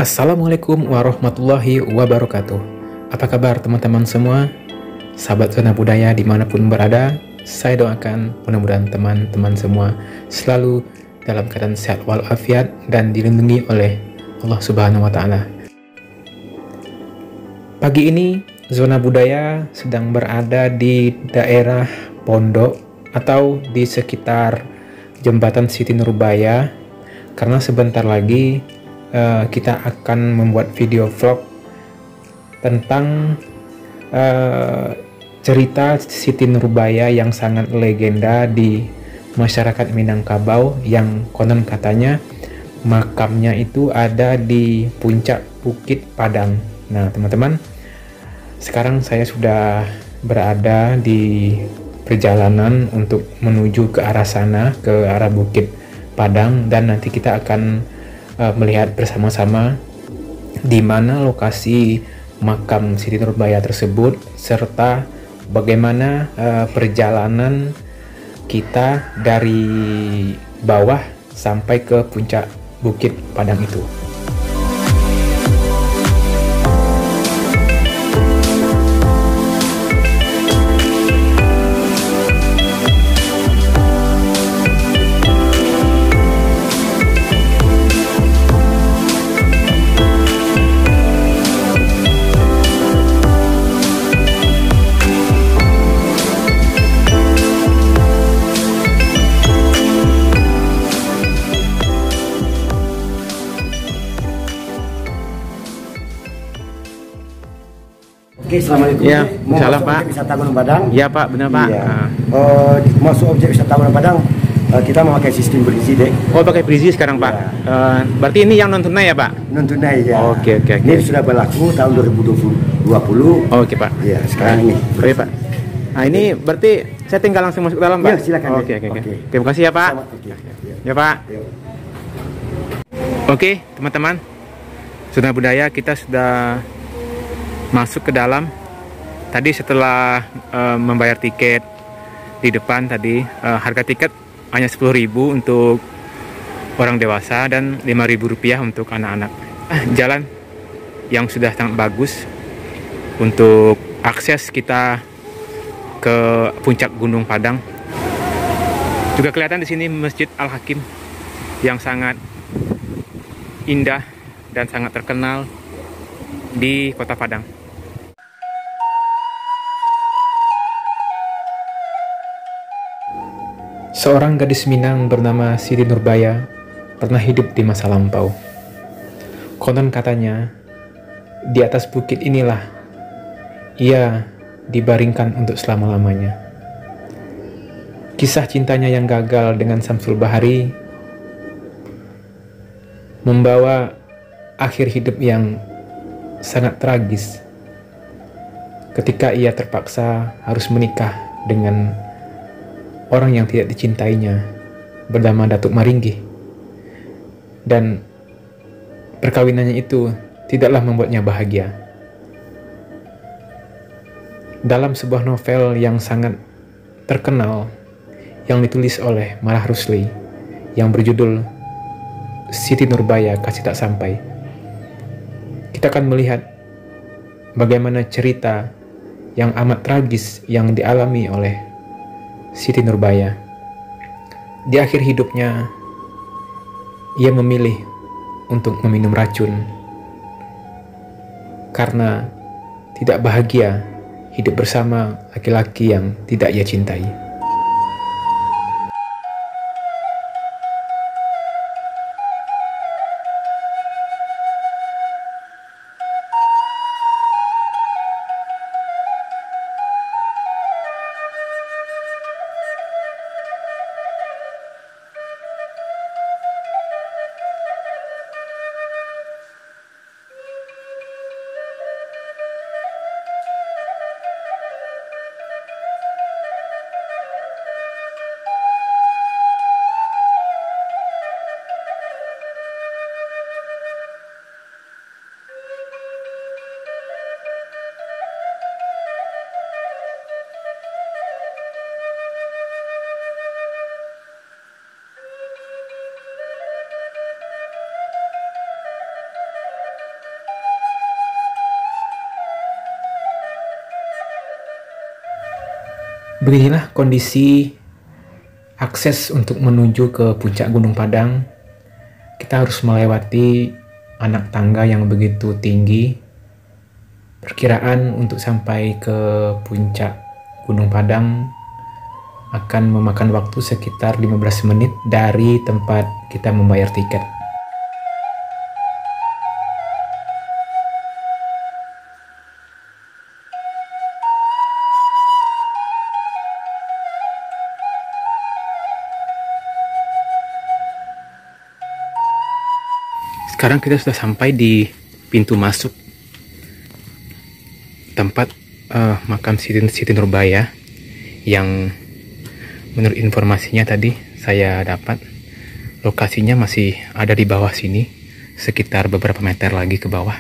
Assalamualaikum warahmatullahi wabarakatuh. Apa kabar teman-teman semua? Sahabat Zona Budaya dimanapun berada, saya doakan mudah-mudahan teman-teman semua selalu dalam keadaan sehat walafiat dan dilindungi oleh Allah Subhanahu wa Ta'ala. Pagi ini Zona Budaya sedang berada di daerah Pondok atau di sekitar Jembatan Siti Nurbaya, karena sebentar lagi kita akan membuat video vlog tentang cerita Siti Nurbaya yang sangat legenda di masyarakat Minangkabau, yang konon katanya makamnya itu ada di puncak Bukit Padang. Nah teman-teman, sekarang saya sudah berada di perjalanan untuk menuju ke arah sana, ke arah Bukit Padang, dan nanti kita akan melihat bersama-sama di mana lokasi makam Siti Nurbaya tersebut, serta bagaimana perjalanan kita dari bawah sampai ke puncak Bukit Padang itu. Oke, assalamualaikum. Ya, salam Pak. Objek wisata Gunung Padang. Ya Pak, benar Pak. Iya. Masuk objek wisata Gunung Padang, kita memakai sistem berisi dek. Oh, pakai berisi sekarang Pak. Ya. Berarti ini yang non tunai ya Pak? Non tunai ya. Oke. Ini sudah berlaku tahun 2020. Oke Pak. Iya, sekarang ini. Oke Pak. Nah ini berarti saya tinggal langsung masuk ke dalam Pak? Ya, silakan. Oke. Terima kasih ya Pak. Ya Pak. Oke teman-teman, Zona Budaya kita sudah masuk ke dalam. Tadi setelah membayar tiket di depan tadi, harga tiket hanya 10.000 untuk orang dewasa dan 5.000 rupiah untuk anak-anak. Jalan yang sudah sangat bagus untuk akses kita ke puncak Gunung Padang. Juga kelihatan di sini Masjid Al-Hakim yang sangat indah dan sangat terkenal di Kota Padang. Seorang gadis Minang bernama Siti Nurbaya pernah hidup di masa lampau. Konon katanya, di atas bukit inilah ia dibaringkan untuk selama-lamanya. Kisah cintanya yang gagal dengan Samsul Bahari membawa akhir hidup yang sangat tragis ketika ia terpaksa harus menikah dengan orang yang tidak dicintainya bernama Datuk Maringgi, dan perkawinannya itu tidaklah membuatnya bahagia. Dalam sebuah novel yang sangat terkenal yang ditulis oleh Marah Rusli yang berjudul Siti Nurbaya Kasih Tak Sampai, kita akan melihat bagaimana cerita yang amat tragis yang dialami oleh Siti Nurbaya. Di akhir hidupnya, ia memilih untuk meminum racun karena tidak bahagia hidup bersama laki-laki yang tidak ia cintai. Beginilah kondisi akses untuk menuju ke puncak Gunung Padang. Kita harus melewati anak tangga yang begitu tinggi. Perkiraan untuk sampai ke puncak Gunung Padang akan memakan waktu sekitar 15 menit dari tempat kita membayar tiket. Sekarang kita sudah sampai di pintu masuk tempat makam Siti Nurbaya yang menurut informasinya tadi saya dapat lokasinya masih ada di bawah sini, sekitar beberapa meter lagi ke bawah.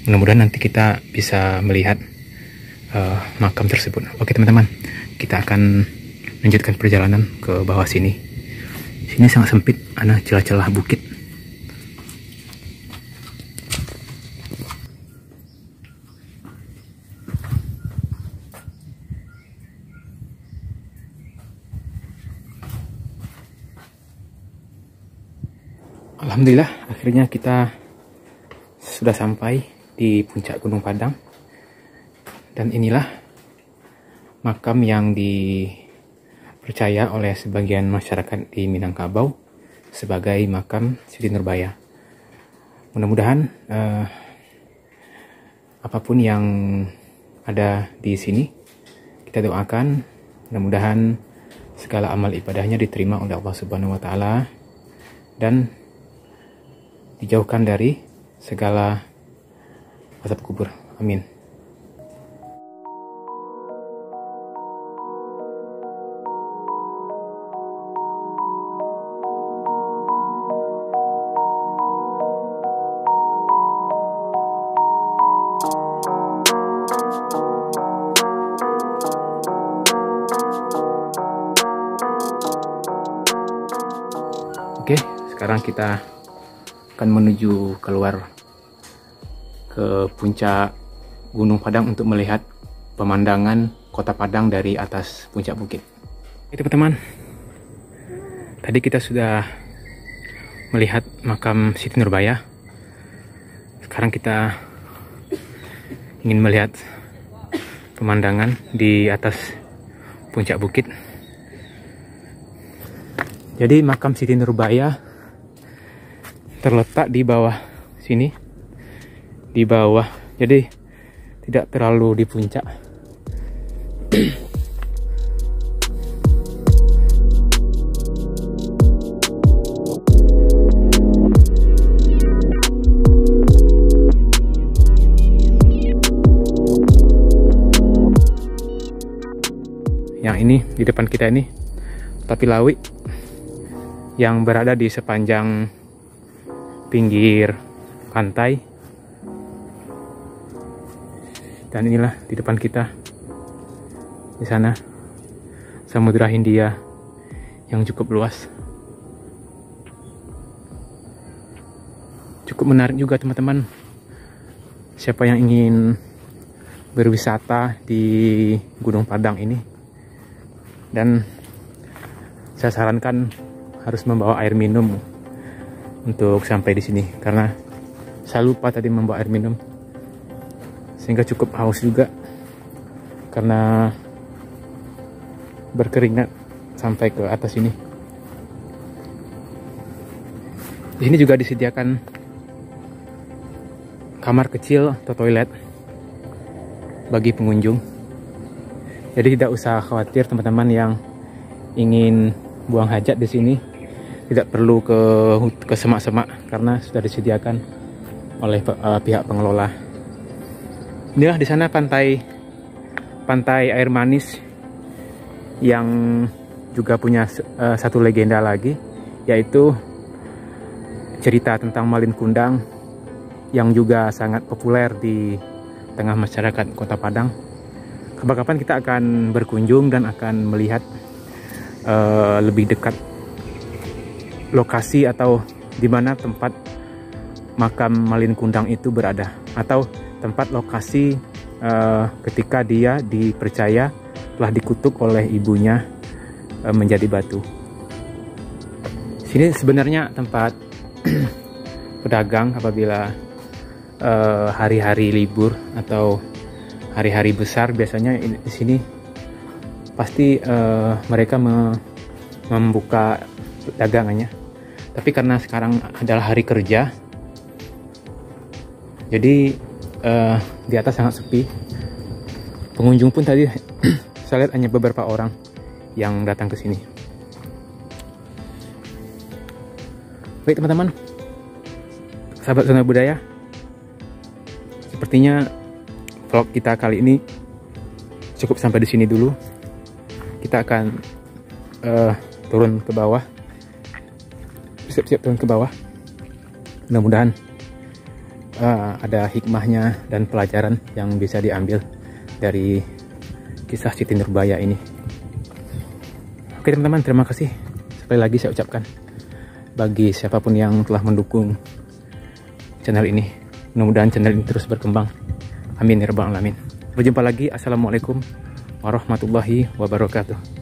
Mudah-mudahan nanti kita bisa melihat makam tersebut. Oke teman-teman, kita akan lanjutkan perjalanan ke bawah sini. Sini sangat sempit, ada celah-celah bukit. Alhamdulillah, akhirnya kita sudah sampai di puncak Gunung Padang. Dan inilah makam yang dipercaya oleh sebagian masyarakat di Minangkabau sebagai makam Siti Nurbaya. Mudah-mudahan apapun yang ada di sini, kita doakan mudah-mudahan segala amal ibadahnya diterima oleh Allah Subhanahu wa Ta'ala dan dijauhkan dari segala azab kubur. Amin. Oke, sekarang kita akan menuju keluar ke puncak Gunung Padang untuk melihat pemandangan kota Padang dari atas puncak bukit. Oke teman-teman, tadi kita sudah melihat makam Siti Nurbaya. Sekarang kita ingin melihat pemandangan di atas puncak bukit. Jadi makam Siti Nurbaya terletak di bawah sini, di bawah, jadi tidak terlalu di puncak. Yang ini di depan kita ini Tapi Lawi yang berada di sepanjang pinggir pantai. Dan inilah di depan kita, di sana Samudra Hindia yang cukup luas. Cukup menarik juga teman-teman. Siapa yang ingin berwisata di Gunung Padang ini, dan saya sarankan harus membawa air minum untuk sampai di sini, karena saya lupa tadi membawa air minum, sehingga cukup haus juga karena berkeringat sampai ke atas ini. Di sini juga disediakan kamar kecil atau toilet bagi pengunjung. Jadi tidak usah khawatir teman-teman yang ingin buang hajat di sini, tidak perlu ke semak-semak karena sudah disediakan oleh pihak pengelola. Inilah di sana pantai air manis yang juga punya satu legenda lagi, yaitu cerita tentang Malin Kundang yang juga sangat populer di tengah masyarakat Kota Padang. Kapan-kapan kita akan berkunjung dan akan melihat lebih dekat lokasi atau di mana tempat makam Malin Kundang itu berada, atau tempat lokasi ketika dia dipercaya telah dikutuk oleh ibunya menjadi batu. Sini sebenarnya tempat pedagang apabila hari-hari libur atau hari-hari besar, biasanya di sini pasti mereka membuka dagangannya. Tapi karena sekarang adalah hari kerja, jadi di atas sangat sepi. Pengunjung pun tadi saya lihat hanya beberapa orang yang datang ke sini. Baik teman-teman, sahabat Zona Budaya, sepertinya vlog kita kali ini cukup sampai di sini dulu. Kita akan turun ke bawah, siap-siap turun ke bawah. Mudah-mudahan ada hikmahnya dan pelajaran yang bisa diambil dari kisah Siti Nurbaya ini. Oke teman-teman, terima kasih sekali lagi saya ucapkan bagi siapapun yang telah mendukung channel ini. Mudah-mudahan channel ini terus berkembang. Amin ya rabbal alamin. Berjumpa lagi. Assalamualaikum warahmatullahi wabarakatuh.